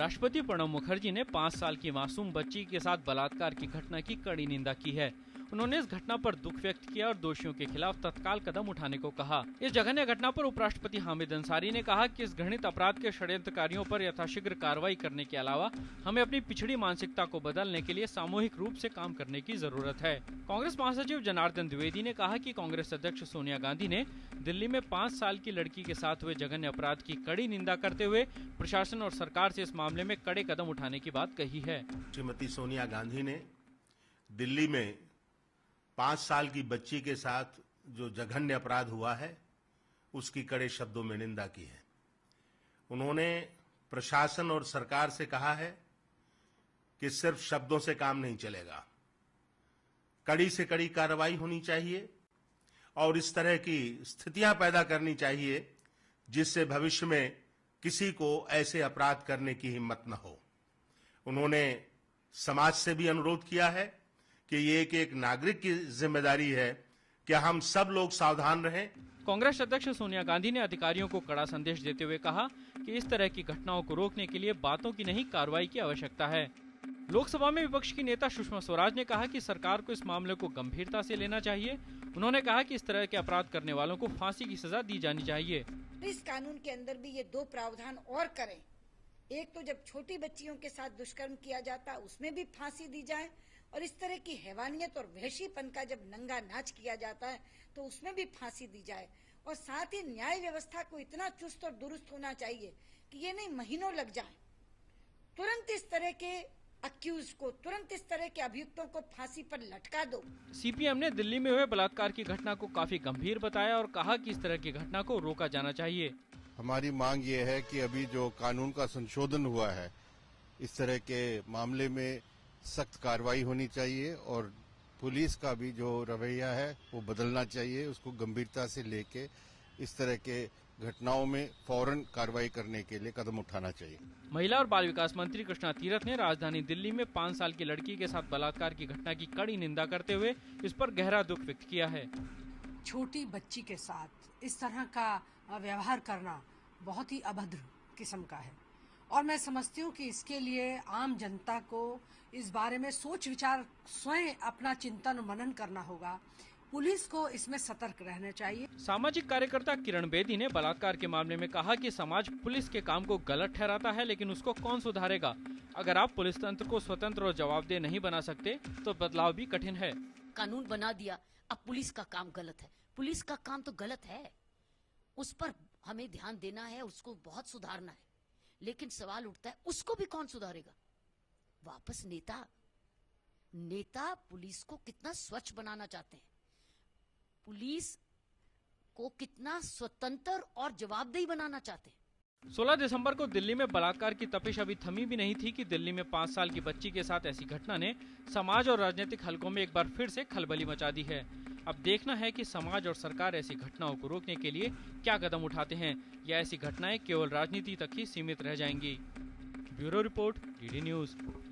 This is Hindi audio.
राष्ट्रपति प्रणब मुखर्जी ने 5 साल की मासूम बच्ची के साथ बलात्कार की घटना की कड़ी निंदा की है। उन्होंने इस घटना पर दुख व्यक्त किया और दोषियों के खिलाफ तत्काल कदम उठाने को कहा। इस जघन्य घटना पर उपराष्ट्रपति हामिद अंसारी ने कहा कि इस घृणित अपराध के षड्यंत्रकारियों पर यथाशीघ्र कार्रवाई करने के अलावा हमें अपनी पिछड़ी मानसिकता को बदलने के लिए सामूहिक रूप से काम करने की जरूरत है। कांग्रेस महासचिव जनार्दन द्विवेदी ने कहा कि कांग्रेस अध्यक्ष सोनिया गांधी ने दिल्ली में 5 साल की लड़की के साथ हुए जघन्य अपराध की कड़ी निंदा करते हुए प्रशासन और सरकार से इस मामले में कड़े कदम उठाने की बात कही है। श्रीमती सोनिया गांधी ने दिल्ली में 5 साल की बच्ची के साथ जो जघन्य अपराध हुआ है उसकी कड़े शब्दों में निंदा की है। उन्होंने प्रशासन और सरकार से कहा है कि सिर्फ शब्दों से काम नहीं चलेगा, कड़ी से कड़ी कार्रवाई होनी चाहिए और इस तरह की स्थितियां पैदा करनी चाहिए जिससे भविष्य में किसी को ऐसे अपराध करने की हिम्मत न हो। उन्होंने समाज से भी अनुरोध किया है कि ये एक नागरिक की जिम्मेदारी है कि हम सब लोग सावधान रहें। कांग्रेस अध्यक्ष सोनिया गांधी ने अधिकारियों को कड़ा संदेश देते हुए कहा कि इस तरह की घटनाओं को रोकने के लिए बातों की नहीं कार्रवाई की आवश्यकता है। लोकसभा में विपक्ष की नेता सुषमा स्वराज ने कहा कि सरकार को इस मामले को गंभीरता से लेना चाहिए। उन्होंने कहा कि इस तरह के अपराध करने वालों को फांसी की सजा दी जानी चाहिए। इस कानून के अंदर भी ये 2 प्रावधान और करें। एक तो जब छोटी बच्चियों के साथ दुष्कर्म किया जाता है उसमें भी फांसी दी जाए और इस तरह की हैवानियत और वहशीपन का जब नंगा नाच किया जाता है तो उसमें भी फांसी दी जाए। और साथ ही न्याय व्यवस्था को इतना चुस्त और दुरुस्त होना चाहिए कि ये नहीं महीनों लग जाए। तुरंत इस तरह के अक्यूज को, तुरंत इस तरह के अभियुक्तों को फांसी पर लटका दो। सीपीएम ने दिल्ली में हुए बलात्कार की घटना को काफी गंभीर बताया और कहा कि इस तरह की घटना को रोका जाना चाहिए। हमारी मांग ये है कि अभी जो कानून का संशोधन हुआ है इस तरह के मामले में सख्त कार्रवाई होनी चाहिए और पुलिस का भी जो रवैया है वो बदलना चाहिए। उसको गंभीरता से लेके इस तरह के घटनाओं में फौरन कार्रवाई करने के लिए कदम उठाना चाहिए। महिला और बाल विकास मंत्री कृष्णा तीरथ ने राजधानी दिल्ली में 5 साल की लड़की के साथ बलात्कार की घटना की कड़ी निंदा करते हुए इस पर गहरा दुख व्यक्त किया है। छोटी बच्ची के साथ इस तरह का व्यवहार करना बहुत ही अभद्र किस्म का है और मैं समझती हूँ कि इसके लिए आम जनता को इस बारे में सोच विचार स्वयं अपना चिंतन और मनन करना होगा। पुलिस को इसमें सतर्क रहना चाहिए। सामाजिक कार्यकर्ता किरण बेदी ने बलात्कार के मामले में कहा कि समाज पुलिस के काम को गलत ठहराता है लेकिन उसको कौन सुधारेगा। अगर आप पुलिस तंत्र को स्वतंत्र और जवाबदेह नहीं बना सकते तो बदलाव भी कठिन है। कानून बना दिया, अब पुलिस का काम गलत है। पुलिस का काम तो गलत है, उस पर हमें ध्यान देना है, उसको बहुत सुधारना है। लेकिन सवाल उठता है उसको भी कौन सुधारेगा। वापस नेता पुलिस को कितना स्वच्छ बनाना चाहते हैं, पुलिस को कितना स्वतंत्र और जवाबदेही बनाना चाहते हैं। 16 दिसंबर को दिल्ली में बलात्कार की तपिश अभी थमी भी नहीं थी कि दिल्ली में 5 साल की बच्ची के साथ ऐसी घटना ने समाज और राजनीतिक हलकों में एक बार फिर से खलबली मचा दी है। अब देखना है कि समाज और सरकार ऐसी घटनाओं को रोकने के लिए क्या कदम उठाते हैं या ऐसी घटनाएं केवल राजनीति तक ही सीमित रह जाएंगी। Bureau report, DD news.